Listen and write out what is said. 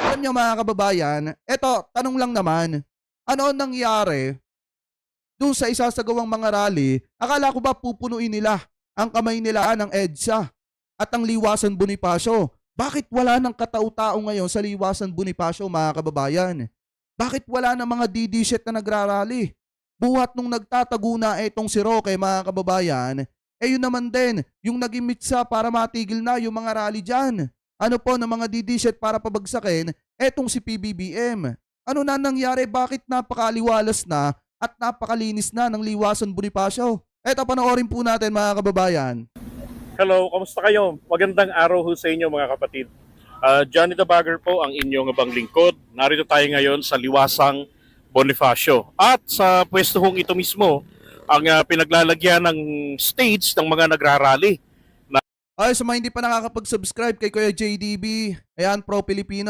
Alam niyo mga kababayan, eto, tanong lang naman, ano ang nangyari doon sa isasagawang mga rally? Akala ko ba pupunuin nila ang kamay nila ng EDSA at ang Liwasan Bonifacio? Bakit wala ng katao-tao ngayon sa Liwasan Bonifacio, mga kababayan? Bakit wala ng mga DD-shit na nagrarally? Buhat nung nagtatago na etong si Roque, mga kababayan, yun naman din, yung naging mitsa para matigil na yung mga rally dyan. Ano po ng mga DD-shit para pabagsakin, etong si PBBM. Ano na nangyari? Bakit napakaliwalas na at napakalinis na ng Liwasan Bonifacio? Eto, panoorin po natin mga kababayan. Hello, kamusta kayo? Magandang araw ho sa inyo mga kapatid. Johnny the Bagger po ang inyong abang lingkod. Narito tayo ngayon sa Liwasang Bonifacio. At sa pwesto hong ito mismo, ang pinaglalagyan ng stage ng mga nagrarally. Ay, sa mga hindi pa nakakapag-subscribe kay Kuya JDB, ayan, pro Filipino.